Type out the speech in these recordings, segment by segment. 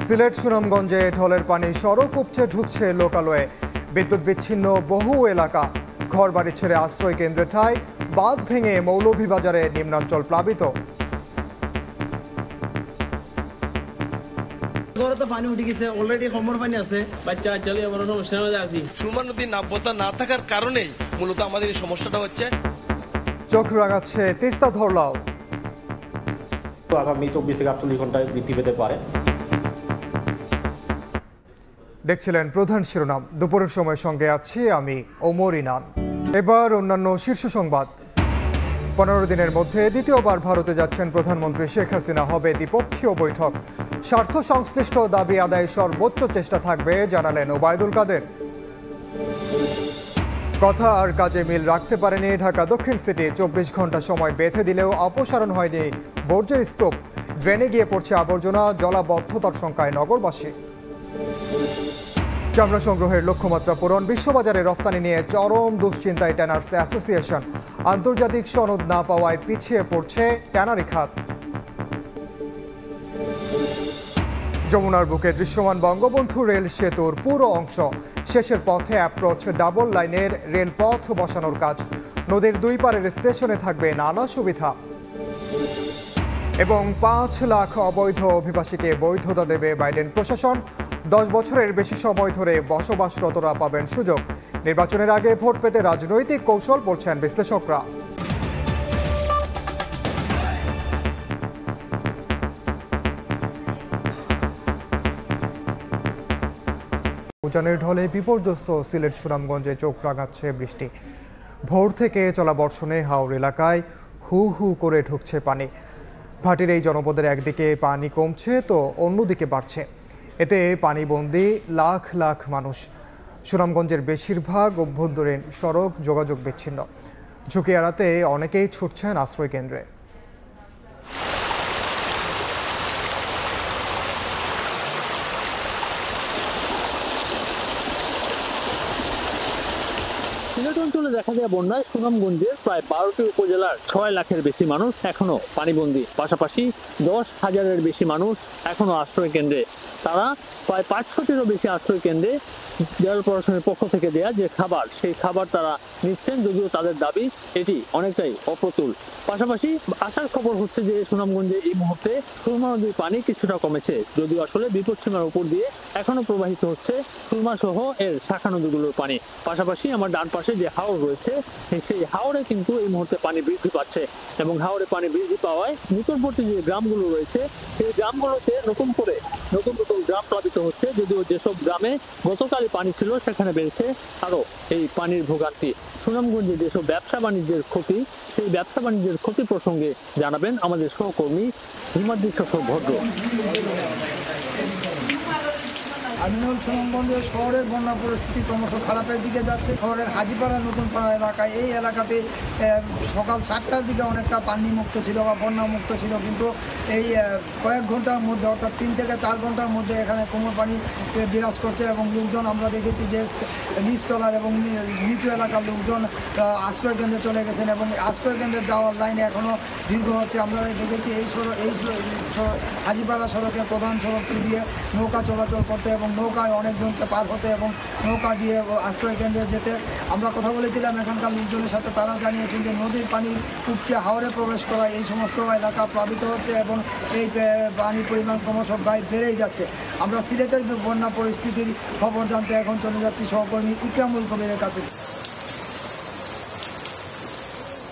সিলেট সুনামগঞ্জে ঢলের পানি সড়ক উপচে ঢুকছে লোকালয়ে। বিদ্যুৎ বিচ্ছিন্ন বহু এলাকা, ঘরবাড়ি ছেড়ে আশ্রয় কেন্দ্রে ঠাঁই, বাঁধ ভেঙে মৌলভীবাজারে নিম্নাঞ্চল প্লাবিত। পানি উঠে গেছে, অলরেডি কমর পানি আছে, বাচ্চা চালিয়ে বড় সমস্যার মধ্যে আছি। সুরমা নদীর নাব্যতা না থাকার কারণেই মূলত আমাদের এই সমস্যাটা হচ্ছে। চোখ রাঙাচ্ছে তিস্তা ধরলাও। আগামী 24 থেকে 48 ঘন্টায় বৃদ্ধি পেতে পারে। দেখছিলেন প্রধান শিরোনাম, দুপুরের সময় সঙ্গে আছি আমি ওমর ইনান। এবার অন্যান্য শীর্ষ সংবাদ। 15 দিনের মধ্যে দ্বিতীয়বার ভারতে যাচ্ছেন প্রধানমন্ত্রী শেখ হাসিনা। হবে দ্বিপক্ষীয় বৈঠক, স্বার্থ সংশ্লিষ্ট দাবি আদায়ে সর্বোচ্চ চেষ্টা থাকবে জানালেন ওবায়দুল কাদের। কথা আর কাজে মিল রাখতে পারেনি ঢাকা দক্ষিণ সিটি। 24 ঘন্টা সময় বেঁধে দিলেও অপসারণ হয়নি বর্জ্যের স্তূপ। ড্রেনে গিয়ে পড়ছে আবর্জনা, জলাবদ্ধতার শঙ্কায় নগরবাসী। চামড়া সংগ্রহের লক্ষ্যমাত্রা পূরণ, বিশ্ববাজারে রফতানি নিয়ে চরম দুশ্চিন্তায় ট্যানার্স অ্যাসোসিয়েশন। আন্তর্জাতিক সনদ না পাওয়ায় পিছিয়ে পড়ছে ট্যানারি খাত। যমুনার বুকে দৃশ্যমান বঙ্গবন্ধু রেল সেতুর পুরো অংশ। শেষের পথে অ্যাপ্রোচ ডাবল লাইনের রেলপথ বসানোর কাজ। নদীর দুই পারের স্টেশনে থাকবে নানা সুবিধা। এবং 5 লাখ অবৈধ অভিবাসীকে বৈধতা দেবে বাইডেন প্রশাসন। 10 বছরের বেশি সময় ধরে বসবাসরতরা পাবেন সুযোগ। নির্বাচনের আগে ভোট পেতে রাজনৈতিক কৌশল বলছেন বিশ্লেষকরা। উজানের ঢলে বিপর্যস্ত সিলেট সুনামগঞ্জে চোখ রাঙাচ্ছে বৃষ্টি। ভোর থেকে চলা বর্ষণে হাওর এলাকায় হু হু করে ঢুকছে পানি। ভাটির এই জনপদের একদিকে পানি কমছে তো অন্যদিকে বাড়ছে। এতে পানিবন্দী লাখ লাখ মানুষ। সুনামগঞ্জের বেশিরভাগ অভ্যন্তরীণ সড়ক যোগাযোগ বিচ্ছিন্ন। ঝুঁকি এড়াতে অনেকেই ছুটছেন আশ্রয় কেন্দ্রে। সিলেট অঞ্চলে দেখা দেওয়া বন্যায় সুনামগঞ্জের প্রায় 12টি উপজেলার 6 লাখের বেশি মানুষ এখনো পানিবন্দী। পাশাপাশি 10,000-এর বেশি মানুষ এখনো আশ্রয় কেন্দ্রে। তারা প্রায় 500-টিরও বেশি আশ্রয় কেন্দ্রে জেলা প্রশাসনের পক্ষ থেকে দেয়া যে খাবার, সেই খাবার তারা নিচ্ছেন, যদিও তাদের দাবি এটি অনেকটাই অপ্রতুল। পাশাপাশি আসার খবর হচ্ছে যে সুনামগঞ্জে এই মুহূর্তে সুরমা নদীর পানি কিছুটা কমেছে, যদিও আসলে বিপদসীমার উপর দিয়ে এখনো প্রবাহিত হচ্ছে সুরমা সহ এর শাখা নদীগুলোর পানি। পাশাপাশি আমার ডান পাশে যে হাওর রয়েছে, সেই হাওরে কিন্তু এই মুহূর্তে পানি বৃদ্ধি পাচ্ছে এবং হাওরে পানি বৃদ্ধি পাওয়ায় নিকটবর্তী যে গ্রামগুলো রয়েছে সেই গ্রামগুলোতে নতুন গ্রাম প্লাবিত হচ্ছে। যদিও যেসব গ্রামে গতকালই পানি ছিল সেখানে বেড়েছে আরো এই পানির ভোগান্তি। সুনামগঞ্জে যেসব ব্যবসা বাণিজ্যের ক্ষতি, সেই ব্যবসা বাণিজ্যের ক্ষতি প্রসঙ্গে জানাবেন আমাদের সহকর্মী হিমাদ্রি শেখর ভদ্র। আমিনুল, সুনামগঞ্জের শহরের বন্যা পরিস্থিতি ক্রমশ খারাপের দিকে যাচ্ছে। শহরের হাজিপাড়া নতুনপাড়া এলাকায়, এই এলাকাতে সকাল 7টার দিকে অনেকটা পানি মুক্ত ছিল বা বন্যা মুক্ত ছিল, কিন্তু এই কয়েক ঘন্টার মধ্যে অর্থাৎ 3 থেকে 4 ঘন্টার মধ্যে এখানে কোমর পানি বিরাজ করছে এবং লোকজন আমরা দেখেছি যে নিচতলার এবং নিচু এলাকার লোকজন আশ্রয় কেন্দ্রে চলে গেছেন এবং আশ্রয় কেন্দ্রে যাওয়ার লাইনে এখনও দীর্ঘ হচ্ছে। আমরা দেখেছি এই হাজিপাড়া সড়কের প্রধান সড়কটি দিয়ে নৌকা চলাচল করতে এবং নৌকায় অনেকজনকে পার হতে এবং নৌকা দিয়ে আশ্রয় কেন্দ্রে যেতে। আমরা কথা বলেছিলাম এখানকার লোকজনের সাথে, তারা জানিয়েছেন যে নদীর পানি উপচে হাওরে প্রবেশ করায় এই সমস্ত এলাকা প্লাবিত হচ্ছে এবং এই পানির পরিমাণ ক্রমশ বেড়েই যাচ্ছে। আমরা সিলেটের বন্যা পরিস্থিতির খবর জানতে এখন চলে যাচ্ছি সহকর্মী ইকরামুল কবিরের কাছে।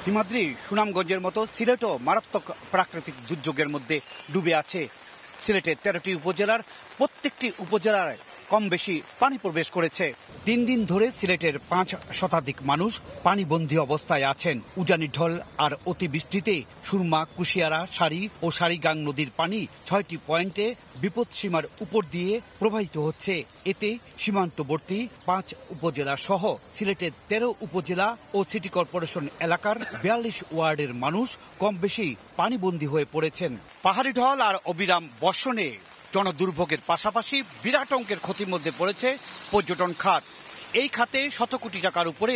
হিমাদ্রি, সুনামগঞ্জের মতো সিলেটও মারাত্মক প্রাকৃতিক দুর্যোগের মধ্যে ডুবে আছে। সিলেটের 13টি উপজেলার প্রত্যেকটি উপজেলায় কম বেশি পানি প্রবেশ করেছে। 3 দিন ধরে সিলেটের 5 শতাধিক মানুষ পানিবন্দী অবস্থায় আছেন। উজানি ঢল আর অতিবৃষ্টিতে সুরমা, কুশিয়ারা, সারি ও সারিগাং নদীর পানি 6টি পয়েন্টে বিপদসীমার উপর দিয়ে প্রবাহিত হচ্ছে। এতে সীমান্তবর্তী 5 উপজেলা সহ সিলেটের 13 উপজেলা ও সিটি কর্পোরেশন এলাকার 42 ওয়ার্ডের মানুষ কম বেশি পানিবন্দী হয়ে পড়েছেন। পাহাড়ি ঢল আর অবিরাম বর্ষণে জনদুর্ভোগের পাশাপাশি বিরাট অঙ্কের ক্ষতির মধ্যে পড়েছে পর্যটন খাত। এই খাতে শত কোটি টাকার উপরে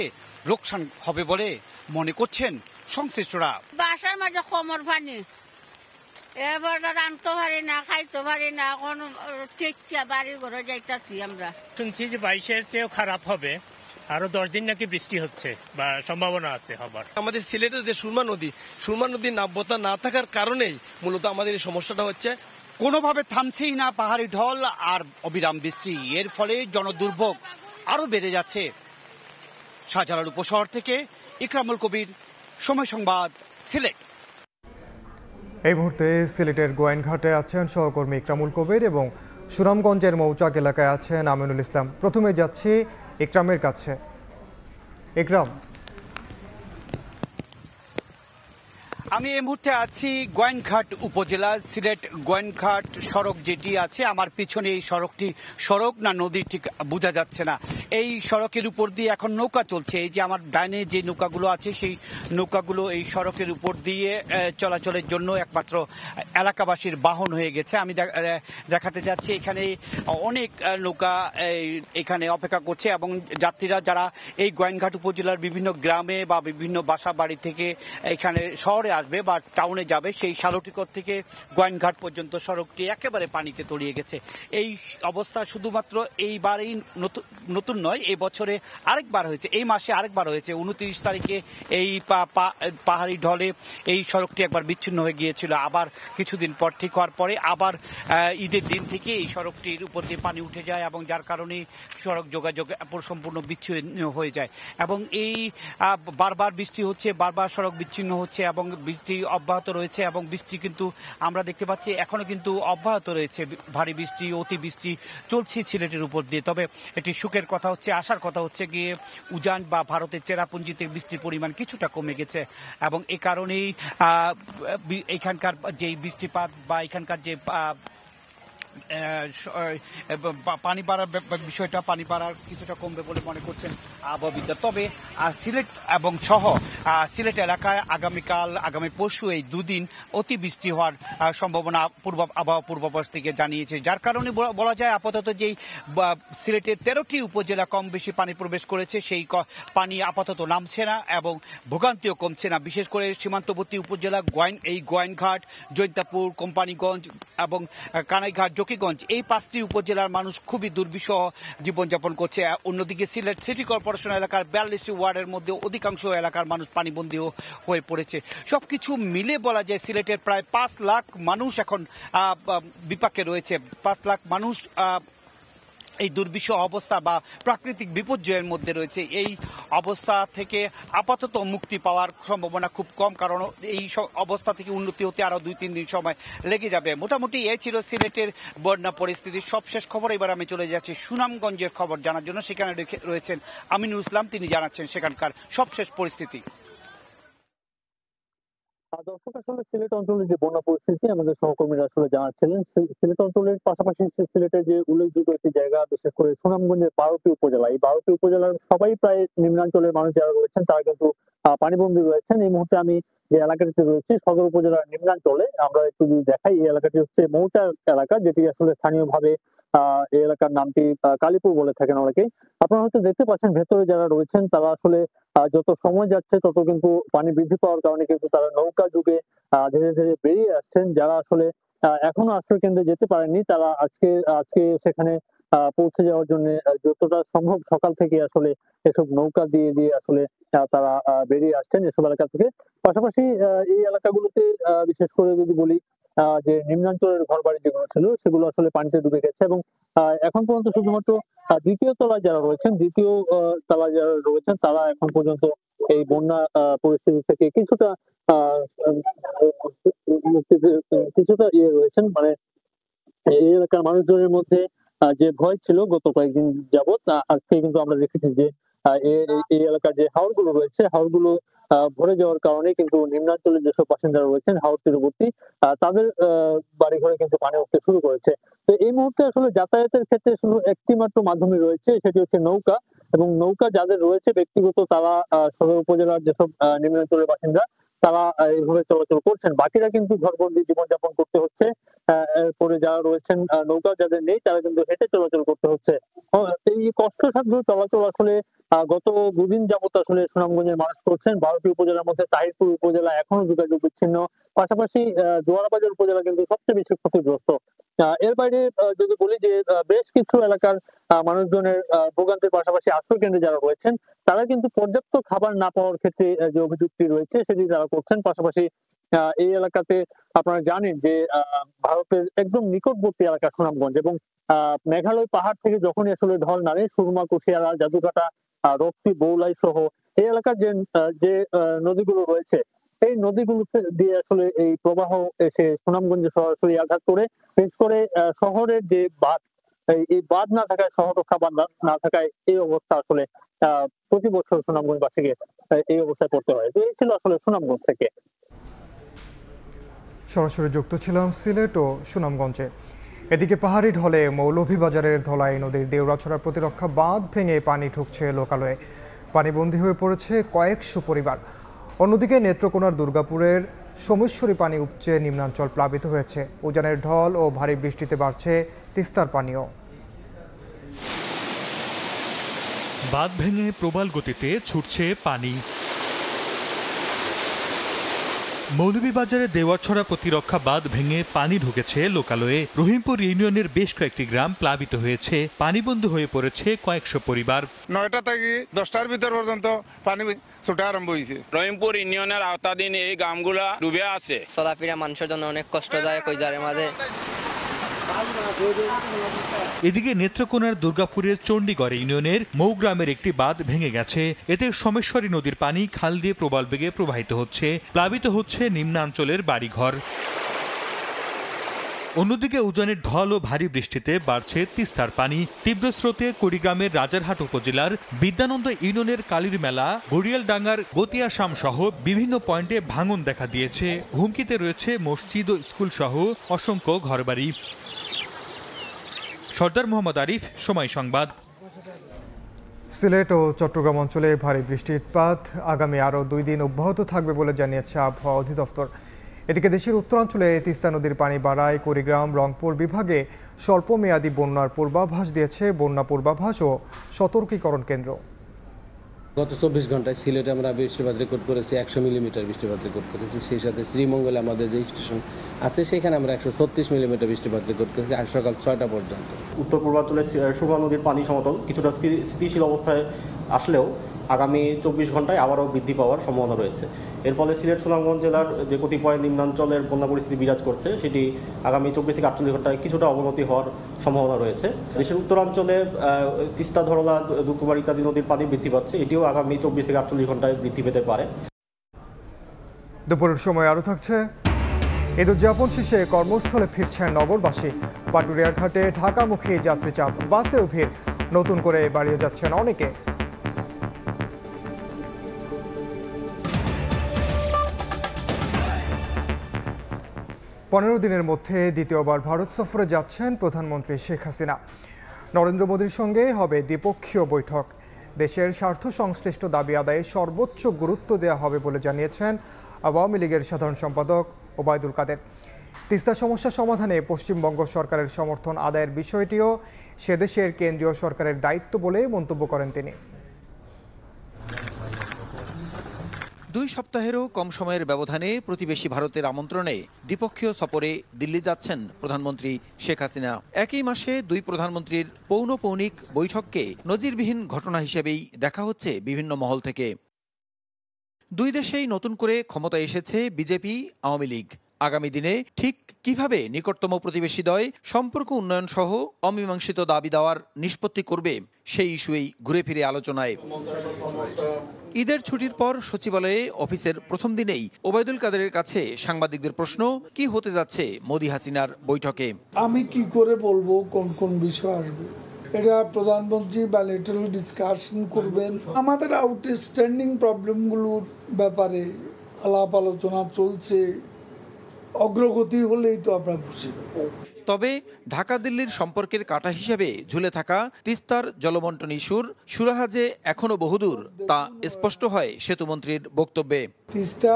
লোকসান হবে বলে মনে করছেন সংশ্লিষ্টরা। বাসার মাঝে কোমর পানি, এবার রানতে পারি না, খাইতে পারি না, এখন ঠিক বাড়ি ঘরে যাইতাছি আমরা। শুনছি যে 22-এর চেয়েও খারাপ হবে, আরো 10 দিন নাকি বৃষ্টি হচ্ছে বা সম্ভাবনা আছে হবার। আমাদের সিলেটের যে সুরমা নদীর নাব্যতা না থাকার কারণেই মূলত আমাদের এই সমস্যাটা হচ্ছে। কোনোভাবে থামছেই না পাহাড়ি ঢল আর অবিরাম বৃষ্টি, এর ফলে জনদুর্ভোগ আরো বেড়ে যাচ্ছে। শাহজালাল উপশহর থেকে ইকরামুল কবির, সময় সংবাদ, সিলেট। এই মুহূর্তে সিলেটের গোয়াইনঘাটে আছেন সহকর্মী ইকরামুল কবির এবং সুনামগঞ্জের মৌচাক এলাকায় আছেন আমিনুল ইসলাম। প্রথমে যাচ্ছি ইকরামের কাছে। ইকরাম, আমি এই মুহূর্তে আছি গোয়াইনঘাট উপজেলা, সিলেট গোয়াইনঘাট সড়ক যেটি আছে আমার পিছনে। এই সড়কটি সড়ক না নদী ঠিক বোঝা যাচ্ছে না। এই সড়কের উপর দিয়ে এখন নৌকা চলছে। এই যে আমার ডাইনে যে নৌকাগুলো আছে সেই নৌকাগুলো এই সড়কের উপর দিয়ে চলাচলের জন্য একমাত্র এলাকাবাসীর বাহন হয়ে গেছে। আমি দেখাতে যাচ্ছি এখানে অনেক নৌকা এখানে অপেক্ষা করছে এবং যাত্রীরা যারা এই গোয়াইনঘাট উপজেলার বিভিন্ন গ্রামে বা বিভিন্ন বাসা বাড়ি থেকে এখানে শহরে আসবে বা টাউনে যাবে, সেই শালটিকর থেকে গোয়াইনঘাট পর্যন্ত সড়কটি একেবারে পানিতে তলিয়ে গেছে। এই অবস্থা শুধুমাত্র এইবারই নতুন নয়, এই বছরে আরেকবার হয়েছে, এই মাসে আরেকবার হয়েছে। 29 তারিখে এই পাহাড়ি ঢলে এই সড়কটি একবার বিচ্ছিন্ন হয়ে গিয়েছিল। আবার কিছুদিন পর ঠিক হওয়ার পরে আবার ঈদের দিন থেকে এই সড়কটির উপর দিয়ে পানি উঠে যায় এবং যার কারণে সড়ক যোগাযোগ সম্পূর্ণ বিচ্ছিন্ন হয়ে যায়। এবং এই বারবার বৃষ্টি হচ্ছে, বারবার সড়ক বিচ্ছিন্ন হচ্ছে এবং বৃষ্টি অব্যাহত রয়েছে। এবং বৃষ্টি কিন্তু আমরা দেখতে পাচ্ছি এখনো কিন্তু অব্যাহত রয়েছে। ভারী বৃষ্টি, অতি বৃষ্টি চলছে সিলেটের উপর দিয়ে। তবে এটি সুখের কথা হচ্ছে, আসার কথা হচ্ছে গিয়ে উজান বা ভারতের চেরাপুঞ্জিতে বৃষ্টির পরিমাণ কিছুটা কমে গেছে এবং এ কারণেই এখানকার যে বৃষ্টিপাত বা এখানকার যে পানি বাড়ার বিষয়টা, পানি বাড়ার কিছুটা কমবে বলে মনে করছেন আবহাওয়াবিদরা। তবে সিলেট এবং সহ সিলেট এলাকায় আগামী পরশু এই দুদিন অতি বৃষ্টি হওয়ার সম্ভাবনা আবহাওয়া পূর্বাভাস থেকে জানিয়েছে। যার কারণে বলা যায় আপাতত যেই সিলেটের 13টি উপজেলা কম বেশি পানি প্রবেশ করেছে, সেই পানি আপাতত নামছে না এবং ভোগান্তিও কমছে না। বিশেষ করে সীমান্তবর্তী উপজেলা এই গোয়াইনঘাট, জৈন্তাপুর, কোম্পানিগঞ্জ এবং কানাইঘাট, জকিগঞ্জ, এই 5টি উপজেলার মানুষ খুবই দুর্বিষহ জীবনযাপন করছে। অন্যদিকে সিলেট সিটি কর্পোরেশন এলাকার 42টি ওয়ার্ডের মধ্যে অধিকাংশ এলাকার মানুষ পানিবন্দী হয়ে পড়েছে। সবকিছু মিলে বলা যায় সিলেটের প্রায় 5 লাখ মানুষ এখন বিপাকে রয়েছে। 5 লাখ মানুষ এই দুর্বিষহ অবস্থা বা প্রাকৃতিক বিপর্যয়ের মধ্যে রয়েছে। এই অবস্থা থেকে আপাতত মুক্তি পাওয়ার সম্ভাবনা খুব কম, কারণ এই অবস্থা থেকে উন্নতি হতে আরো 2-3 দিন সময় লেগে যাবে। মোটামুটি এই ছিল সিলেটের বন্যা পরিস্থিতির সবশেষ খবর। এবার আমি চলে যাচ্ছি সুনামগঞ্জের খবর জানার জন্য। সেখানে রয়েছেন আমিনুল ইসলাম, তিনি জানাচ্ছেন সেখানকার সবশেষ পরিস্থিতি। দর্শক, আসলে সিলেট অঞ্চলের যে বন্যা পরিস্থিতি আমাদের সহকর্মীরা আসলে জানাচ্ছিলেন। সিলেট অঞ্চলের পাশাপাশি সিলেটের যে উল্লেখযোগ্য একটি জায়গা, বিশেষ করে সুনামগঞ্জের 12টি উপজেলা, এই 12টি উপজেলার সবাই প্রায় নিম্নাঞ্চলের মানুষ যারা রয়েছেন তারা কিন্তু পানিবন্দী রয়েছেন। এই মুহূর্তে আমি যে এলাকাটিতে রয়েছি সদর উপজেলার নিম্নাঞ্চলে, আমরা একটু যদি দেখাই, এই এলাকাটি হচ্ছে মৌচাক এলাকা, যেটি আসলে স্থানীয়ভাবে এই এলাকার নামটি কালীপুর বলে থাকেন অনেকেই। আপনারা হয়তো দেখতে পাচ্ছেন ভেতরে যারা রয়েছেন তারা আসলে যত সময় যাচ্ছে তত কিন্তু পানি বৃদ্ধি পাওয়ার কারণে কিন্তু তারা নৌকা যুগে ধীরে ধীরে বেরিয়ে আসছেন। যারা আসলে এখনো আশ্রয় কেন্দ্রে যেতে পারেননি তারা আজকে সেখানে পৌঁছে যাওয়ার জন্য যতটা সম্ভব সকাল থেকে আসলে এসব নৌকা দিয়ে আসলে তারা বেরিয়ে আসছেন এসব এলাকা থেকে। পাশাপাশি এই এলাকাগুলোতে বিশেষ করে যদি বলি যে নিম্নাঞ্চলের ঘর বাড়ি যেগুলো ছিল সেগুলো আসলে পানিতে ডুবে গেছে এবং এখন পর্যন্ত শুধুমাত্র দ্বিতীয় তলায় যারা রয়েছেন তারা এখন পর্যন্ত এই বন্যা পরিস্থিতি থেকে কিছুটা রয়েছেন। মানে এই এলাকার মানুষজনের মধ্যে যে ভয় ছিল গত কয়েকদিন যাবত, আজকে কিন্তু আমরা দেখেছি যে এই এলাকার যে হাওরগুলো রয়েছে, হাওরগুলো ভরে যাওয়ার কারণে কিন্তু নিম্নাঞ্চলের যেসব বাসিন্দারা রয়েছেন হাওর তীরবর্তী, তাদের বাড়ি ঘরে কিন্তু পানি উঠতে শুরু করেছে। তো এই মুহূর্তে আসলে যাতায়াতের ক্ষেত্রে শুধু একটি মাত্র মাধ্যমই রয়েছে, সেটি হচ্ছে নৌকা। এবং নৌকা যাদের রয়েছে ব্যক্তিগত, তারা সদর উপজেলার যেসব নিম্নাঞ্চলের বাসিন্দা তারা এইভাবে চলাচল করছেন, বাকিরা কিন্তু ঘরবন্দি জীবনযাপন করতে হচ্ছে। এরপরে যারা রয়েছেন নৌকা যাদের নেই তারা কিন্তু হেঁটে চলাচল করতে হচ্ছে। এই কষ্টসাধ্য চলাচল আসলে গত দুদিন যাবত আসলে সুনামগঞ্জের মানুষ করছেন। 12টি উপজেলার মধ্যে তাহিরপুর উপজেলা এখনো যোগাযোগ বিচ্ছিন্ন, পাশাপাশি জোয়ারাবাজার উপজেলা কিন্তু সবচেয়ে বেশি ক্ষতিগ্রস্ত। এর বাইরে যদি বলি যে বেশ কিছু এলাকার মানুষজনের ভোগান্তির পাশাপাশি আশ্রয় কেন্দ্রে যারা রয়েছেন তারা কিন্তু পর্যাপ্ত খাবার না পাওয়ার ক্ষেত্রে যে অভিযোগটি রয়েছে সেটি তারা করছেন। পাশাপাশি এই এলাকাতে আপনারা জানেন যে ভারতের একদম নিকটবর্তী এলাকা সুনামগঞ্জ, এবং মেঘালয় পাহাড় থেকে যখনই আসলে ঢল নামে সুরমা, কুশিয়ারা, জাদুকাটা, রক্তি, বৌলাই সহ এই এলাকার যে নদীগুলো রয়েছে এই নদীগুলোতে দিয়ে আসলে এই প্রবাহ এসে সুনামগঞ্জে সরাসরি আঘাত করে, বিশেষ করে শহরের যে বাঁধ, এই বাঁধ না থাকায়, শহর রক্ষা বাঁধ না থাকায় এই অবস্থা আসলে প্রতি বছর সুনামগঞ্জবাসীকে এই অবস্থায় পড়তে হয়। তো এই ছিল আসলে সুনামগঞ্জ থেকে। সরাসরি যুক্ত ছিলাম সিলেট ও সুনামগঞ্জে। এদিকে পাহাড়ি ঢলে মৌলভীবাজারের ধলাই নদীর দেউড়াছড়া প্রতিরক্ষা বাঁধ ভেঙে পানি ঢুকছে লোকালয়ে। পানিবন্দী হয়ে পড়েছে কয়েকশো পরিবার। অন্যদিকে নেত্রকোনার দুর্গাপুরের সোমেশ্বরী পানি উপচে নিম্নাঞ্চল প্লাবিত হয়েছে। উজানের ঢল ও ভারী বৃষ্টিতে বাড়ছে তিস্তার পানিও। বাঁধ ভেঙে প্রবল গতিতে ছুটছে পানি। মৌলভীবাজারে দেওয়াছড়া প্রতিরক্ষা বাঁধ ভেঙে পানি ঢুকেছে লোকালয়ে। রহিমপুর ইউনিয়নের বেশ কয়েকটি গ্রাম প্লাবিত হয়েছে, পানিবন্দী হয়ে পড়েছে কয়েকশো পরিবার। 9টা থেকে 10টার ভিতর পর্যন্ত পানি ছোটা আরম্ভ হয়েছে। রহিমপুর ইউনিয়নের আওতাধীন এই গ্রামগুলা ডুবে আছে। চলাফেরা মানুষের জন্য অনেক কষ্টদায়ক ওই জারের মাঝে। এদিকে নেত্রকোনার দুর্গাপুরের চণ্ডীগড় ইউনিয়নের মৌ গ্রামের একটি বাঁধ ভেঙে গেছে। এতে সোমেশ্বরী নদীর পানি খাল দিয়ে প্রবল বেগে প্রবাহিত হচ্ছে, প্লাবিত হচ্ছে নিম্নাঞ্চলের বাড়িঘর। অন্যদিকে উজানের ঢল ও ভারী বৃষ্টিতে বাড়ছে তিস্তার পানি। তীব্র স্রোতে কুড়িগ্রামের রাজারহাট উপজেলার বিদ্যানন্দ ইউনিয়নের কালীর মেলা, গড়িয়ালডাঙ্গার গতিয়াশাম সহ বিভিন্ন পয়েন্টে ভাঙন দেখা দিয়েছে। হুমকিতে রয়েছে মসজিদ ও স্কুল সহ অসংখ্য ঘরবাড়ি। সর্দার মোহাম্মদ আরিফ, সময় সংবাদ। সিলেট ও চট্টগ্রাম অঞ্চলে ভারী বৃষ্টিপাত আগামী আরও 2 দিন অব্যাহত থাকবে বলে জানিয়েছে আবহাওয়া অধিদপ্তর। এদিকে দেশের উত্তরাঞ্চলে তিস্তা নদীর পানি বাড়ায় কুড়িগ্রাম, রংপুর বিভাগে স্বল্পমেয়াদী বন্যার পূর্বাভাস দিয়েছে বন্যা পূর্বাভাস ও সতর্কীকরণ কেন্দ্র। গত 24 ঘন্টায় সিলেটে আমরা বৃষ্টিপাত রেকর্ড করেছি 100 মিলিমিটার বৃষ্টিপাত রেকর্ড করেছি। সেই সাথে শ্রীমঙ্গলে আমাদের যে স্টেশন আছে সেখানে আমরা 136 মিলিমিটার বৃষ্টিপাত রেকর্ড করেছি আজ সকাল 6টা পর্যন্ত। উত্তর পূর্বাঞ্চলে সুরমা নদীর পানি সমতল কিছুটা স্থিতিশীল অবস্থায় আসলেও আগামী 24 ঘন্টায় আবারও বৃদ্ধি পাওয়ার সম্ভাবনা রয়েছে। এর ফলে সিলেট সুনামগঞ্জ জেলার যে কতিপয় নিম্নাঞ্চলের বন্যা পরিস্থিতি বিরাজ করছে সেটি আগামী 24 থেকে 48 ঘন্টায় কিছুটা অবনতি হওয়ার সম্ভাবনা রয়েছে। দেশের উত্তরাঞ্চলে তিস্তা, ধরলা, দুকুমার ইত্যাদি নদীর পানি বৃদ্ধি পাচ্ছে, এটিও আগামী 24 থেকে 48 ঘন্টায় বৃদ্ধি পেতে পারে। দুপুরের সময় আরও থাকছে ঈদ উদযাপন শেষে কর্মস্থলে ফিরছেন নগরবাসী। পাটুরিয়া ঘাটে ঢাকামুখী যাত্রী চাপ, বাসেও ভিড়, নতুন করে বাড়িয়ে যাচ্ছেন অনেকে। পনেরো দিনের মধ্যে দ্বিতীয়বার ভারত সফরে যাচ্ছেন প্রধানমন্ত্রী শেখ হাসিনা। নরেন্দ্র মোদীর সঙ্গে হবে দ্বিপক্ষীয় বৈঠক। দেশের স্বার্থ সংশ্লিষ্ট দাবি আদায়ে সর্বোচ্চ গুরুত্ব দেওয়া হবে বলে জানিয়েছেন আওয়ামী লীগের সাধারণ সম্পাদক ওবায়দুল কাদের। তিস্তা সমস্যা সমাধানে পশ্চিমবঙ্গ সরকারের সমর্থন আদায়ের বিষয়টিও সেদেশের কেন্দ্রীয় সরকারের দায়িত্ব বলে মন্তব্য করেন তিনি। 2 সপ্তাহেরও কম সময়ের ব্যবধানে প্রতিবেশী ভারতের আমন্ত্রণে দ্বিপক্ষীয় সফরে দিল্লি যাচ্ছেন প্রধানমন্ত্রী শেখ হাসিনা। একই মাসে 2 প্রধানমন্ত্রীর পৌনঃপৌনিক বৈঠককে নজিরবিহীন ঘটনা হিসেবেই দেখা হচ্ছে বিভিন্ন মহল থেকে। 2 দেশেই নতুন করে ক্ষমতায় এসেছে বিজেপি, আওয়ামী লীগ। আগামী দিনে ঠিক কিভাবে নিকটতম প্রতিবেশীদ্বয় সম্পর্ক উন্নয়ন সহ অমীমাংসিত দাবি দেওয়ার নিষ্পত্তি করবে সেই ইস্যুই ঘুরে ফিরে আলোচনায়। ঈদের ছুটির পর সচিবালয়ে অফিসের প্রথম দিনেই ওবায়দুল কাদেরের কাছে সাংবাদিকদের প্রশ্ন, কি হতে যাচ্ছে মোদি হাসিনার বৈঠকে। আমি কি করে বলবো কোন কোন বিষয় আসবে, এটা প্রধানমন্ত্রী বাইলেটারাল ডিসকাশন করবেন। আমাদের আউটস্ট্যান্ডিং প্রবলেমগুলোর ব্যাপারে আলাপ আলোচনা চলছে, অগ্রগতি হলেই তো আমরা খুশি। তবে ঢাকা দিল্লির সম্পর্কের কাঁটা হিসেবে ঝুলে থাকা তিস্তার জলবন্টন ইস্যুর সুরাহা এখনো বহুদূর তা স্পষ্ট হয় সেতুমন্ত্রীর বক্তব্যে। তিস্তা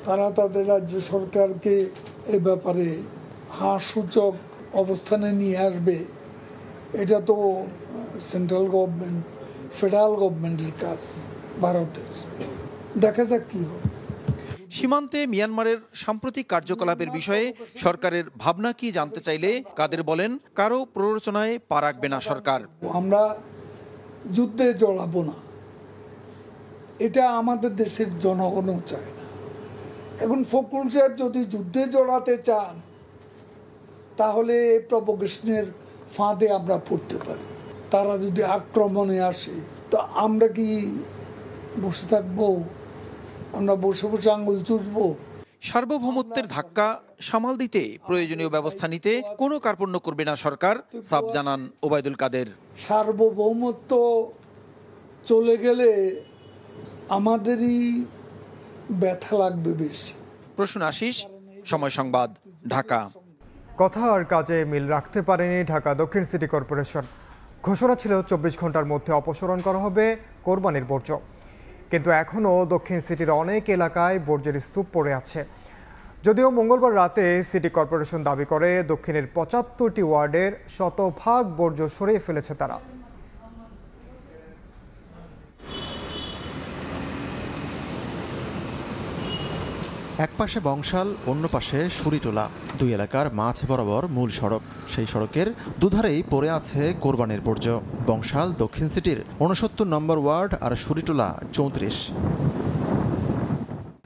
তারা তাদের রাজ্য সরকারকে এ ব্যাপারে হাসূচক অবস্থানে নিয়ে আসবে, এটা তো সেন্ট্রাল গভর্নমেন্ট ফেডারেল গভর্নমেন্টের কাজ, ভারতের। দেখা যাক কি হয়। সীমান্তে মিয়ানমারের সাম্প্রতিক কার্যকলাপের বিষয়ে সরকারের ভাবনা কি জানতে চাইলে কাদের বলেন, কারো প্ররোচনায় পা রাখবে না সরকার। আমরা যুদ্ধে জড়াবো না, এটা আমাদের দেশের জনগণও চায় না। এখন ফখরুল সাহেব যদি যুদ্ধে জড়াতে চান তাহলে প্রভোকেশনের ফাঁদে আমরা পড়তে পারি। তারা যদি আক্রমণে আসে তো আমরা কি বসে থাকবো? আমরা বসে বসে আঙুল চুষবো? সার্বভৌমত্বের ধাক্কা সামাল দিতে প্রয়োজনীয় ব্যবস্থা নিতে কোনো কার্পণ্য করবে না সরকার, সাফ জানান ওবায়দুল কাদের। সার্বভৌমত্ব চলে গেলে আমাদেরই ব্যথা লাগবে বেশি। প্রশ্ন আশিস, সময় সংবাদ, ঢাকা। কথা আর কাজে মিল রাখতে পারেনি ঢাকা দক্ষিণ সিটি কর্পোরেশন। ঘোষণা ছিল 24 ঘন্টার মধ্যে অপসারণ করা হবে কোরবানির বর্জ্য, কিন্তু এখনও দক্ষিণ সিটির অনেক এলাকায় বর্জ্যের স্তূপ পড়ে আছে। যদিও মঙ্গলবার রাতে সিটি কর্পোরেশন দাবি করে দক্ষিণের 75টি ওয়ার্ডের শতভাগ বর্জ্য সরিয়ে ফেলেছে তারা। এক পাশে বংশাল, অন্য পাশে সুরিটোলা, দুই এলাকার মাঝ বরাবর মূল সড়ক। সেই সড়কের দুধারেই পড়ে আছে কোরবানির বর্জ্য। বংশাল দক্ষিণ সিটির 69 নম্বর ওয়ার্ড আর সুরিটোলা 34।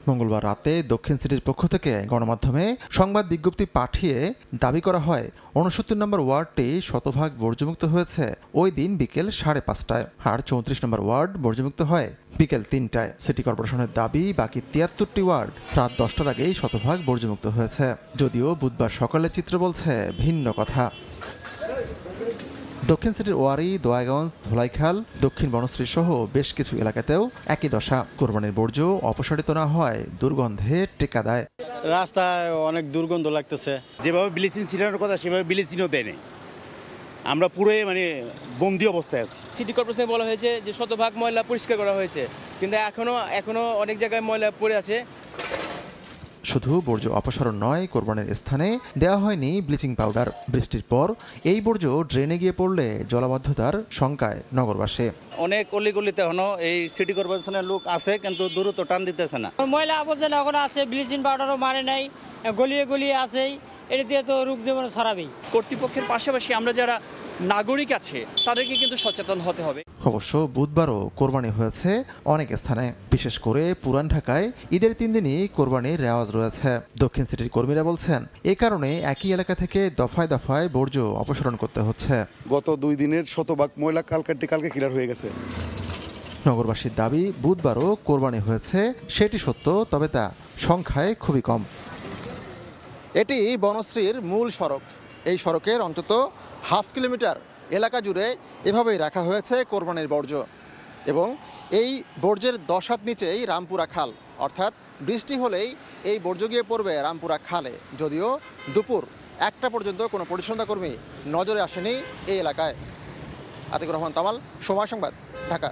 মঙ্গলবার রাতে দক্ষিণ সিটির পক্ষ থেকে গণমাধ্যমে সংবাদ বিজ্ঞপ্তি পাঠিয়ে দাবি করা হয় 69 নম্বর ওয়ার্ডটি শতভাগ বর্জ্যমুক্ত হয়েছে ওই দিন বিকেল 5:30টায়, আর 34 নম্বর ওয়ার্ড বর্জ্যমুক্ত হয় বিকেল 3টায়। সিটি কর্পোরেশনের দাবি বাকি 73টি ওয়ার্ড রাত 10টার আগেই শতভাগ বর্জ্যমুক্ত হয়েছে, যদিও বুধবার সকালের চিত্র বলছে ভিন্ন কথা। দক্ষিণ সিটির ওয়ারি, দোয়াগঞ্জ, ধোলাইখাল, দক্ষিণ বনশ্রী সহ বেশ কিছু এলাকাতেও একই দশা। কোরবানির বর্জ্য অপসারিত না হয় দুর্গন্ধে টেকা দেয়। রাস্তায় অনেক দুর্গন্ধ লাগতেছে। যেভাবে ব্লিচিং ছিটানোর কথা সেভাবে ব্লিচিংও দেয়নি। আমরা পুরোই বন্দি অবস্থায় আছি। সিটি কর্পোরেশনে বলা হয়েছে যে শতভাগ ময়লা পরিষ্কার করা হয়েছে, কিন্তু এখনো অনেক জায়গায় ময়লা পড়ে আছে। শুধু বর্জ্য অপসারণ নয়, কোরবানির স্থানে দেওয়া হয়নি ব্লিচিং পাউডার। বৃষ্টির পর এই বর্জ্য ড্রেনে গিয়ে পড়লে জলাবদ্ধতার শঙ্কায় নগরবাসী। অনেক অলিগলিতে এখনো এই সিটি কর্পোরেশনের লোক আছে, কিন্তু দ্রুত টান দিতেছে না। ময়লা আবর্জনা এখন আছে, ব্লিচিং পাউডারও মারে নাই, গলিয়ে গলিয়ে আছেই, এটা দিয়ে তো রোগ জীবাণু ছড়াবেই। কর্তৃপক্ষের পাশাপাশি আমরা যারা নাগরিক আছে তাদেরকে কিন্তু সচেতন হতে হবে। অবশ্য বুধবারও কোরবানি হয়েছে অনেক স্থানে, বিশেষ করে পুরান ঢাকায় ঈদের 3 দিনই কোরবানির রেওয়াজ রয়েছে। দক্ষিণ সিটির কর্মীরা বলছেন এ কারণে একই এলাকা থেকে দফায় দফায় বর্জ্য অপসারণ করতে হচ্ছে। গত 2 দিনের শতভাগ ময়লা কালকে ক্লিয়ার হয়ে গেছে। নগরবাসীর দাবি বুধবারও কোরবানি হয়েছে, সেটি সত্য, তবে তা সংখ্যায় খুবই কম। এটি বনশ্রীর মূল সড়ক। এই সড়কের অন্তত হাফ কিলোমিটার এলাকা জুড়ে এভাবেই রাখা হয়েছে কোরবানির বর্জ্য, এবং এই বর্জ্যের 10 হাত নিচেই রামপুরা খাল, অর্থাৎ বৃষ্টি হলেই এই বর্জ্য গিয়ে পড়বে রামপুরা খালে। যদিও দুপুর 1টা পর্যন্ত কোনো পরিচ্ছন্নতা নজরে আসেনি এই এলাকায়। আতিকুর রহমান তামাল, সময় সংবাদ, ঢাকা।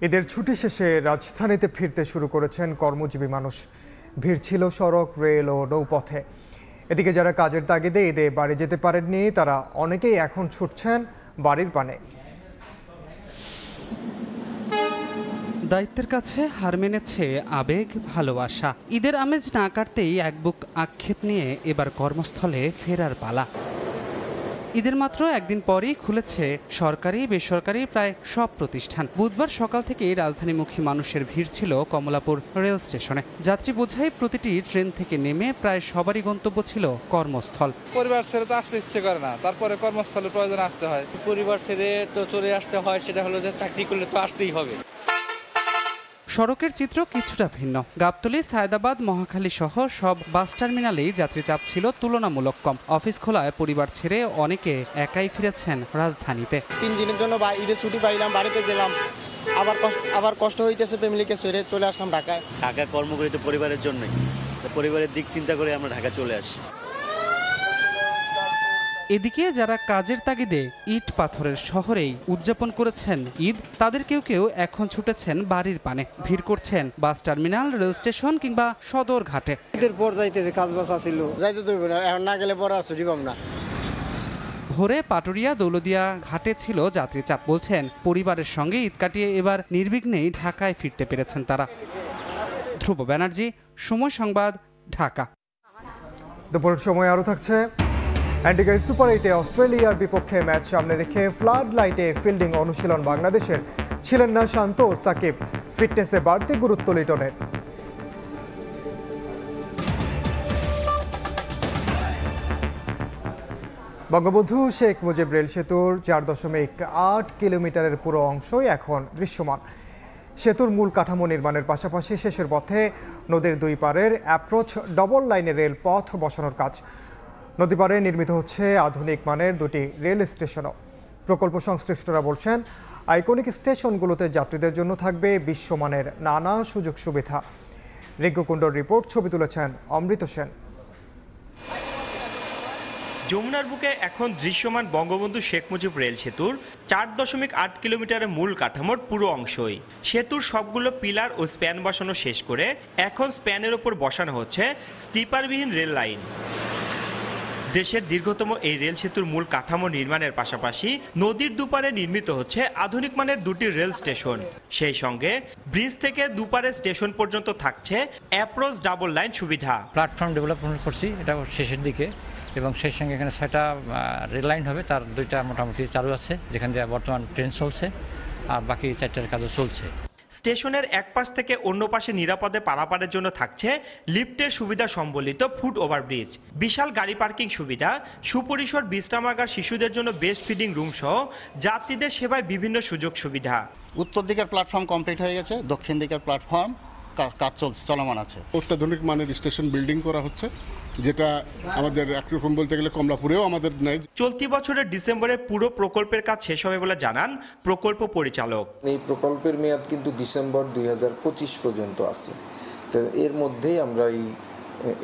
ঈদের ছুটি শেষে রাজধানীতে ফিরতে শুরু করেছেন কর্মজীবী মানুষ। ভিড় ছিল সড়ক, রেল ও নৌপথে। এদিকে যারা কাজের তাগিদে ঈদে বাড়ি যেতে পারেননি তারা অনেকেই এখন ছুটছেন বাড়ির পানে। দায়িত্বের কাছে হার মেনেছে আবেগ, ভালোবাসা। ঈদের আমেজ না কাটতেই এক বুক আক্ষেপ নিয়ে এবার কর্মস্থলে ফেরার পালা। ঈদের মাত্র একদিন পরই খুলেছে সরকারি বেসরকারি প্রায় সব প্রতিষ্ঠান। বুধবার সকাল থেকেই রাজধানীমুখী মানুষের ভিড় ছিল কমলাপুর রেল স্টেশনে। যাত্রী বোঝাই প্রতিটি ট্রেন থেকে নেমে প্রায় সবারই গন্তব্য ছিল কর্মস্থল। পরিবার ছেড়ে তো আসতে ইচ্ছে করে না, তারপরে কর্মস্থলে প্রয়োজনে আসতে হয়। পরিবার ছেড়ে তো চলে আসতে হয়, সেটা হলো যে চাকরি করলে তো আসতেই হবে। সড়কের চিত্র কিছুটা ভিন্ন। গাবতলী, সায়দাবাদ, মহাখালী সহ সব বাস টার্মিনালেই যাত্রী চাপ ছিল তুলনামূলক কম। অফিস খোলায় পরিবার ছেড়ে অনেকে একাই ফিরেছেন রাজধানীতে। 3 দিনের জন্য ঈদের ছুটি পাইলাম, বাড়িতে গেলাম, আবার কষ্ট হইতেছে, ফ্যামিলিকে ছেড়ে চলে আসলাম ঢাকায়। ঢাকায় কর্ম করি তো পরিবারের জন্যই, পরিবারের দিক চিন্তা করে আমরা ঢাকা চলে আসি। এদিকে যারা কাজের তাগিদে ইট পাথরের শহরেই উদযাপন করেছেন ঈদ, তাদের কেউ কেউ এখন ছুটেছেন বাড়ির পানে। ভিড় করছেন বাস টার্মিনাল, রেল স্টেশন কিংবা সদর ঘাটে। ঈদের পর যাইতেছে কাজ বাস আসিল, যাইতে দেব না, এখন না গেলে পরে ছুটি পাব না। ভোরে পাটুরিয়া দৌলদিয়া ঘাটে ছিল যাত্রী চাপ। বলছেন পরিবারের সঙ্গে ঈদ কাটিয়ে এবার নির্বিঘ্নেই ঢাকায় ফিরতে পেরেছেন তারা। ধ্রুব ব্যানার্জি, সময় সংবাদ, ঢাকা। দুপুরের সময় আরও থাকছে অ্যান্টিগা সুপার 8-এ অস্ট্রেলিয়ার বিপক্ষে ম্যাচ সামনে রেখে ফ্লাড লাইটে ফিল্ডিং অনুশীলন বাংলাদেশের। ছিলেন না শান্ত ও সাকিব। ফিটনেসে বাড়তি গুরুত্ব লিটনের। বঙ্গবন্ধু শেখ মুজিব রেল সেতুর 4.8 কিলোমিটারের পুরো অংশই এখন দৃশ্যমান। সেতুর মূল কাঠামো নির্মাণের পাশাপাশি শেষের পথে নদীর দুই পারের অ্যাপ্রোচ ডবল লাইনের রেল পথ বসানোর কাজ। নদী পারে নির্মিত হচ্ছে আধুনিক মানের দুটি রেল স্টেশনও। প্রকল্প সংশ্লিষ্টরা বলছেন, আইকনিক স্টেশনগুলোতে যাত্রীদের জন্য থাকবে বিশ্বমানের নানা সুযোগ সুবিধা। রিঙ্কু কুণ্ডর রিপোর্ট, ছবি তুলেছেন অমৃত সেন। যমুনার বুকে এখন দৃশ্যমান বঙ্গবন্ধু শেখ মুজিব রেল সেতুর 4.8 কিলোমিটারের মূল কাঠামোর পুরো অংশই। সেতুর সবগুলো পিলার ও স্প্যান বসানো শেষ করে এখন স্প্যানের ওপর বসানো হচ্ছে স্লিপারবিহীন রেল লাইন। দেশের দীর্ঘতম এই রেল সেতুর মূল কাঠামো নির্মাণের পাশাপাশি নদীর দুপারে নির্মিত হচ্ছে আধুনিক মানের দুটি রেল স্টেশন। সেই সঙ্গে ব্রিজ থেকে দুপারের স্টেশন পর্যন্ত থাকছে অ্যাপ্রোচ ডাবল লাইন সুবিধা। প্ল্যাটফর্ম ডেভেলপমেন্ট করছি, এটা শেষের দিকে, এবং সেই সঙ্গে এখানে 6টা রেল লাইন হবে, তার 2টা মোটামুটি চালু আছে, যেখান দিয়ে বর্তমান ট্রেন চলছে, আর বাকি 4টার কাজও চলছে। স্টেশনের এক পাশ থেকে অন্য পাশে নিরাপদে পারাপারের জন্য থাকছে লিফটের সুবিধা সম্বলিত ফুট ওভারব্রিজ, বিশাল গাড়ি পার্কিং সুবিধা, সুপরিসর বিশ্রামাগার, শিশুদের জন্য বেস্ট ফিডিং রুম সহ যাত্রীদের সেবায় বিভিন্ন সুযোগ সুবিধা। উত্তর দিকের প্ল্যাটফর্ম কমপ্লিট হয়ে গেছে, দক্ষিণ দিকের প্ল্যাটফর্ম কাজ চলমান আছে। অত্যাধুনিক মানের স্টেশন বিল্ডিং করা হচ্ছে, যেটা আমাদের একরকম বলতে গেলে কমলাপুরেও আমাদের নাই। চলতি বছরের ডিসেম্বরে পুরো প্রকল্পের কাজ শেষ হবে বলে জানান প্রকল্প পরিচালক। এই প্রকল্পের মেয়াদ কিন্তু ডিসেম্বর 2025 পর্যন্ত আছে। তো এর মধ্যেই আমরা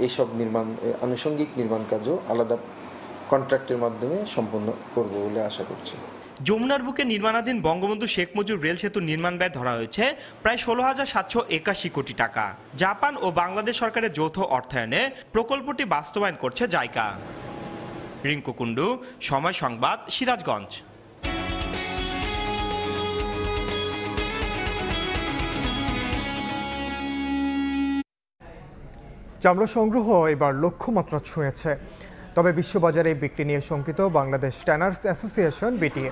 এইসব আনুষঙ্গিক নির্মাণ কাজও আলাদা কন্ট্রাক্টের মাধ্যমে সম্পন্ন করব বলে আশা করছি। যমুনার বুকে নির্মাণাধীন বঙ্গবন্ধু শেখ মুজিব রেল সেতুর নির্মাণ ব্যয় ধরা হয়েছে প্রায় 16,781 কোটি টাকা। জাপান ও বাংলাদেশ সরকারের যৌথ অর্থায়নে প্রকল্পটি বাস্তবায়ন করছে জাইকা। রিঙ্কু কুণ্ডু, সময় সংবাদ, সিরাজগঞ্জ। চামড়া সংগ্রহ এবার লক্ষ্যমাত্রা ছুঁয়েছে। তবে বিশ্ববাজারে বিক্রি নিয়ে শঙ্কিত বাংলাদেশ ট্যানার্স অ্যাসোসিয়েশন বিটিএ।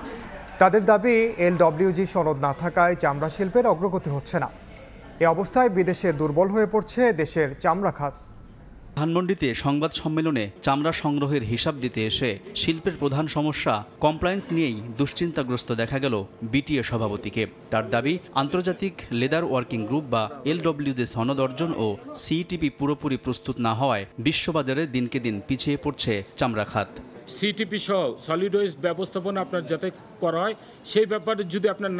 তাদের দাবি, LWG সনদ না থাকায় চামড়া শিল্পের অগ্রগতি হচ্ছে না। এ অবস্থায় বিদেশে দুর্বল হয়ে পড়ছে দেশের চামড়া খাত। ধানমন্ডিতে সংবাদ সম্মেলনে চামড়া সংগ্রহের হিসাব দিতে এসে শিল্পের প্রধান সমস্যা কমপ্লায়েন্স নিয়েই দুশ্চিন্তাগ্রস্ত দেখা গেল বিটিএ সভাপতিকে। তার দাবি, আন্তর্জাতিক লেদার ওয়ার্কিং গ্রুপ বা LWG সনদ অর্জন ও CTP পুরোপুরি প্রস্তুত না হওয়ায় বিশ্ববাজারে দিনকে দিন পিছিয়ে পড়ছে চামড়া খাত। CTP সহ সলিড ওয়েস্ট ব্যবস্থাপনা আপনার যাতে করা হয়, সেই ব্যাপারে যদি আপনার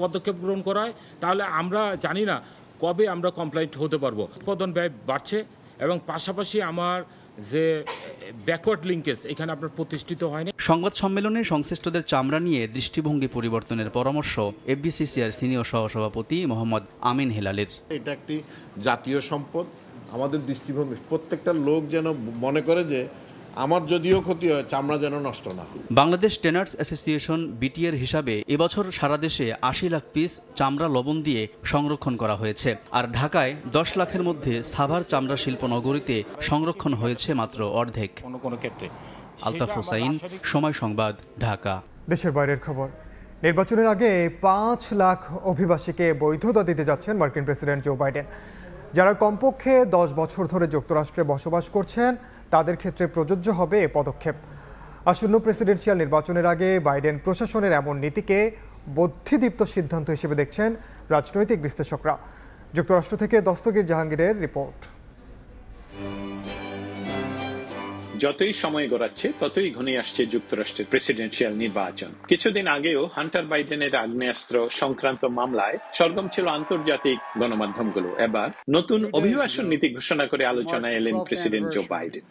পদক্ষেপ গ্রহণ করা হয়, তাহলে আমরা জানি না কবে আমরা কমপ্লায়েন্ট হতে পারবো। উৎপাদন ব্যয় বাড়ছে এবং পাশাপাশি আমার যে ব্যাকওয়ার্ড লিঙ্কেজ এখানে আপনার প্রতিষ্ঠিত হয়নি। সংবাদ সম্মেলনে সংশ্লিষ্টদের চামড়া নিয়ে দৃষ্টিভঙ্গি পরিবর্তনের পরামর্শ FBCCR সিনিয়র সহসভাপতি মোহাম্মদ আমিন হেলালের। এটা একটি জাতীয় সম্পদ, আমাদের দৃষ্টিভঙ্গি প্রত্যেকটা লোক যেন মনে করে যে আমার যদিও ক্ষতি হয়, চামড়া যেন নষ্ট না হয়। বাংলাদেশ ট্যানার্স অ্যাসোসিয়েশন বিটিএর হিসাবে এবছর সারা দেশে 80 লাখ পিস চামড়া লবণ দিয়ে সংরক্ষণ করা হয়েছে। আর ঢাকায় 10 লাখের মধ্যে সাভার চামড়া শিল্প নগরীতে সংরক্ষণ হয়েছে মাত্র অর্ধেক। কোনো ক্ষেত্রে। আলতাফ হোসাইন, সময় সংবাদ, ঢাকা। দেশের বাইরের খবর। নির্বাচনের আগে 5 লাখ অভিবাসীকে বৈধতা দিতে যাচ্ছেন মার্কিন প্রেসিডেন্ট জো বাইডেন। যারা কমপক্ষে 10 বছর ধরে যুক্তরাষ্ট্রে বসবাস করছেন তাদের ক্ষেত্রে প্রযোজ্য হবে এ পদক্ষেপ। আসন্ন প্রেসিডেন্সিয়াল নির্বাচনের আগে বাইডেন প্রশাসনের এমন নীতিকে বুদ্ধিদীপ্ত সিদ্ধান্ত হিসেবে দেখছেন রাজনৈতিক বিশ্লেষকরা। যুক্তরাষ্ট্র থেকে দস্তগীর জাহাঙ্গীরের রিপোর্ট। যতই সময় গড়াচ্ছে ততই ঘনিয়ে আসছে যুক্তরাষ্ট্রের প্রেসিডেন্সিয়াল নির্বাচন। কিছুদিন আগেও হান্টার বাইডেনের আগ্নেয়াস্ত্র সংক্রান্ত মামলায় সরগরম ছিল আন্তর্জাতিক গণমাধ্যমগুলো। এবার নতুন অভিবাসন নীতি ঘোষণা করে আলোচনায় এলেন প্রেসিডেন্ট জো বাইডেন।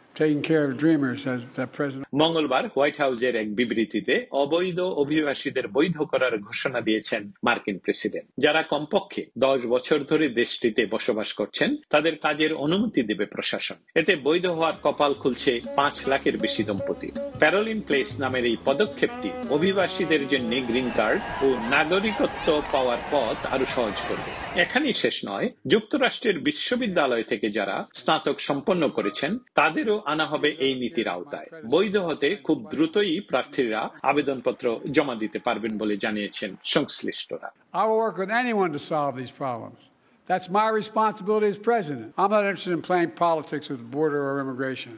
মঙ্গলবার হোয়াইট হাউসের এক বিবৃতিতে অবৈধ অভিবাসীদের বৈধ করার ঘোষণা দিয়েছেন মার্কিন প্রেসিডেন্ট। যারা কমপক্ষে 10 বছর ধরে দেশটিতে বসবাস করছেন তাদের কাজের অনুমতি দেবে প্রশাসন। এতে বৈধ হওয়ার কপাল খুলছে 5 লাখের বেশি দম্পতি। প্যারোলিন প্লেস নামের এই পদক্ষেপটি অভিবাসীদের জন্য গ্রিন কার্ড ও নাগরিকত্ব পাওয়ার পথ আরো সহজ করবে। এখানেই শেষ নয়, যুক্তরাষ্ট্রের বিশ্ববিদ্যালয় থেকে যারা স্নাতক সম্পন্ন করেছেন তাদেরও আনা হবে এই নীতির আওতায়। বৈধ হতে খুব দ্রুতই প্রার্থীরা আবেদনপত্র জমা দিতে পারবেন বলে জানিয়েছেন সংশ্লিষ্টরা। I will work with anyone to solve these problems. That's my responsibility as president. I'm not interested in playing politics with the border or immigration.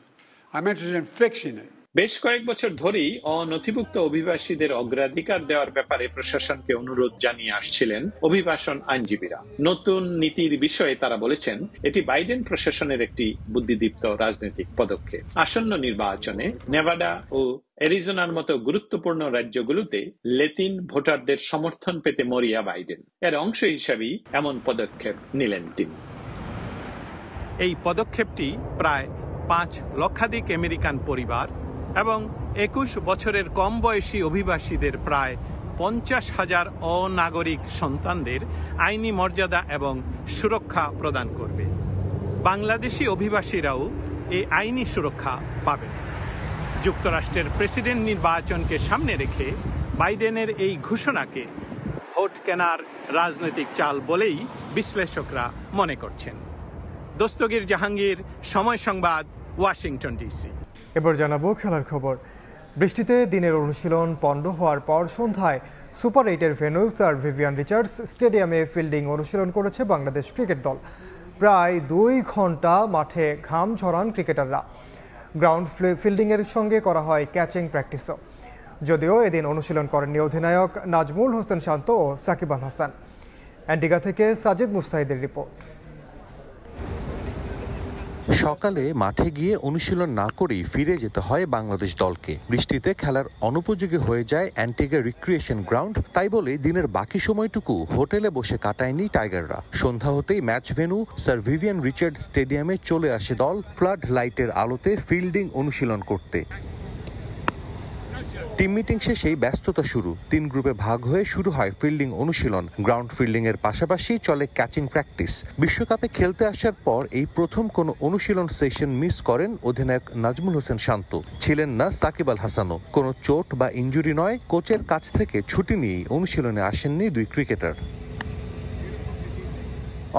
I'm interested in fixing it. বেশ কয়েক বছর ধরেই অনথিভুক্ত অভিবাসীদের অগ্রাধিকার দেওয়ার ব্যাপারে প্রশাসনকে অনুরোধ জানিয়ে আসছিলেন অভিবাসন আইনজীবীরা। নতুন নীতির বিষয়ে তারা বলেছেন এটি বাইডেন প্রশাসনের একটি বুদ্ধিদীপ্ত রাজনৈতিক পদক্ষেপ। আসন্ন নির্বাচনে নেভাডা ও অ্যারিজোনার মতো গুরুত্বপূর্ণ রাজ্যগুলোতে লেতিন ভোটারদের সমর্থন পেতে মরিয়া বাইডেন। এর অংশ হিসেবেই এমন পদক্ষেপ নিলেন তিনি। এই পদক্ষেপটি প্রায় 5 লক্ষাধিক আমেরিকান পরিবার এবং 21 বছরের কম বয়সী অভিবাসীদের প্রায় 50,000 অনাগরিক সন্তানদের আইনি মর্যাদা এবং সুরক্ষা প্রদান করবে। বাংলাদেশি অভিবাসীরাও এই আইনি সুরক্ষা পাবেন। যুক্তরাষ্ট্রের প্রেসিডেন্ট নির্বাচনকে সামনে রেখে বাইডেনের এই ঘোষণাকে ভোট কেনার রাজনৈতিক চাল বলেই বিশ্লেষকরা মনে করছেন। দস্তগীর জাহাঙ্গীর, সময় সংবাদ, ওয়াশিংটন ডিসি। এবার জানাবো খেলার খবর। বৃষ্টিতে দিনের অনুশীলন পণ্ড হওয়ার পর সন্ধ্যায় সুপার 8-এর ভেন্যু স্যার ভিভিয়ান রিচার্ডস স্টেডিয়ামে ফিল্ডিং অনুশীলন করেছে বাংলাদেশ ক্রিকেট দল। প্রায় 2 ঘন্টা মাঠে ঘাম ঝরান ক্রিকেটাররা। গ্রাউন্ড ফিল্ডিংয়ের সঙ্গে করা হয় ক্যাচিং প্র্যাকটিসও। যদিও এদিন অনুশীলন করেননি অধিনায়ক নাজমুল হোসেন শান্ত ও সাকিব আল হাসান। অ্যান্টিগা থেকে সাজিদ মুস্তাহিদের রিপোর্ট। সকালে মাঠে গিয়ে অনুশীলন না করেই ফিরে যেতে হয় বাংলাদেশ দলকে। বৃষ্টিতে খেলার অনুপযোগী হয়ে যায় অ্যান্টিগা রিক্রিয়েশন গ্রাউন্ড। তাই বলে দিনের বাকি সময়টুকু হোটেলে বসে কাটায়নি টাইগাররা। সন্ধ্যা হতেই match venue sir Vivian Richard স্টেডিয়ামে চলে আসে দল ফ্লাড লাইটের আলোতে ফিল্ডিং অনুশীলন করতে। টিম মিটিং শেষেই ব্যস্ততা শুরু। 3 গ্রুপে ভাগ হয়ে শুরু হয় ফিল্ডিং অনুশীলন। গ্রাউন্ড ফিল্ডিং এর পাশাপাশি চলে ক্যাচিং প্র্যাকটিস। বিশ্বকাপে খেলতে আসার পর এই প্রথম কোনো অনুশীলন সেশন মিস করেন অধিনায়ক নাজমুল হোসেন শান্ত। ছিলেন না সাকিব আল হাসানও। কোনো চোট বা ইনজুরি নয়, কোচের কাছ থেকে ছুটি নিয়েই অনুশীলনে আসেননি 2 ক্রিকেটার।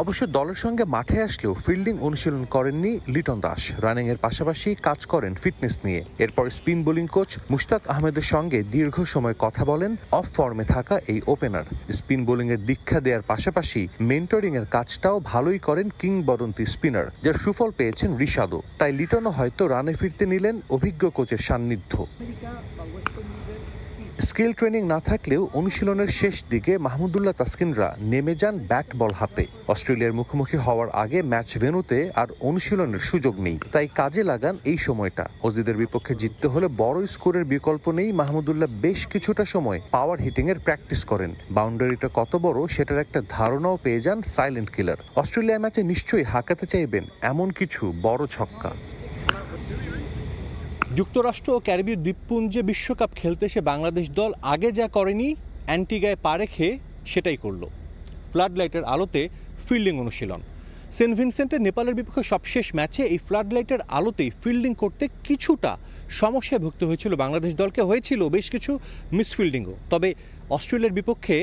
অবশ্য দলের সঙ্গে মাঠে আসলেও ফিল্ডিং অনুশীলন করেননি লিটন দাস। রানিং এর পাশাপাশি কাজ করেন ফিটনেস নিয়ে। এরপর স্পিন বোলিং কোচ মুশতাক আহমেদের সঙ্গে দীর্ঘ সময় কথা বলেন অফ ফর্মে থাকা এই ওপেনার। স্পিন বোলিং এর দীক্ষা দেওয়ার পাশাপাশি মেন্টরিং এর কাজটাও ভালোই করেন কিংবদন্তি স্পিনার, যার সুফল পেয়েছেন রিশাদও। তাই লিটনও হয়তো রানে ফিরতে নিলেন অভিজ্ঞ কোচের সান্নিধ্য। স্কিল ট্রেনিং না থাকলেও অনুশীলনের শেষ দিকে মাহমুদুল্লাহ তাসকিনরা নেমে যান ব্যাট বল হাতে। অস্ট্রেলিয়ার মুখোমুখি হওয়ার আগে ম্যাচ ভেন্যুতে আর অনুশীলনের সুযোগ নেই, তাই কাজে লাগান এই সময়টা। অজিদের বিপক্ষে জিততে হলে বড় স্কোরের বিকল্প নেই। মাহমুদুল্লাহ বেশ কিছুটা সময় পাওয়ার হিটিং এর প্র্যাকটিস করেন। বাউন্ডারিটা কত বড় সেটার একটা ধারণাও পেয়ে যান সাইলেন্ট কিলার। অস্ট্রেলিয়া ম্যাচে নিশ্চয়ই হাঁকাতে চাইবেন এমন কিছু বড় ছক্কা। যুক্তরাষ্ট্র ও ক্যারিবীয় দ্বীপপুঞ্জে বিশ্বকাপ খেলতে এসে বাংলাদেশ দল আগে যা করেনি অ্যান্টিগায় পা রেখে সেটাই করল। ফ্লাড লাইটের আলোতে ফিল্ডিং অনুশীলন। সেন্ট ভিনসেন্টের নেপালের বিপক্ষে সবশেষ ম্যাচে এই ফ্লাড লাইটের আলোতেই ফিল্ডিং করতে কিছুটা সমস্যায় ভুগতে হয়েছিল বাংলাদেশ দলকে। হয়েছিল বেশ কিছু মিসফিল্ডিংও। তবে অস্ট্রেলিয়ার বিপক্ষে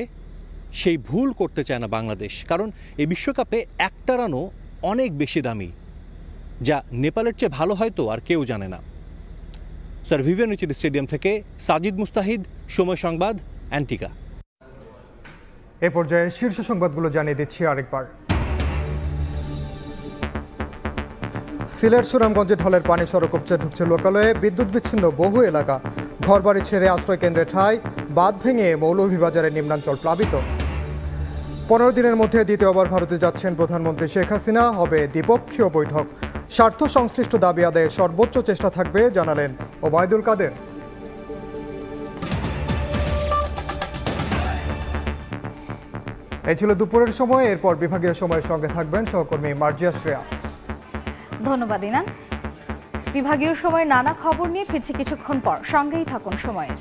সেই ভুল করতে চায় না বাংলাদেশ, কারণ এই বিশ্বকাপে একটা রানও অনেক বেশি দামি, যা নেপালের চেয়ে ভালো হয়তো আর কেউ জানে না। স্যার ভিভিয়ান রিচার্ড স্টেডিয়াম থেকে সাজিদ মুস্তাহিদ, সময় সংবাদ, অ্যান্টিগা। এ পর্যায়ে শীর্ষ সংবাদগুলো জানিয়ে দিচ্ছি আরেকবার। সিলেট সুনামগঞ্জে ঢলের পানি সড়ক উপচে ঢুকছে লোকালয়ে। বিদ্যুৎ বিচ্ছিন্ন বহু এলাকা। ঘরবাড়ি ছেড়ে আশ্রয় কেন্দ্রে ঠাঁই। বাঁধ ভেঙে মৌলভীবাজারের নিম্নাঞ্চল প্লাবিত। 15 দিনের মধ্যে দ্বিতীয়বার ভারতে যাচ্ছেন প্রধানমন্ত্রী শেখ হাসিনা। হবে দ্বিপক্ষীয় বৈঠক। স্বার্থ সংশ্লিষ্ট দাবি আদায়ে সর্বোচ্চ চেষ্টা থাকবে জানালেন ওবায়দুল কাদের। এই ছিল দুপুরের সময়। এরপর বিভাগীয় সময়ের সঙ্গে থাকবেন সহকর্মী মার্জিয়া শ্রেয়া। ধন্যবাদ ইনান। বিভাগীয় সময়ের নানা খবর নিয়ে ফিরছি কিছুক্ষণ পর, সঙ্গেই থাকুন সময়ের।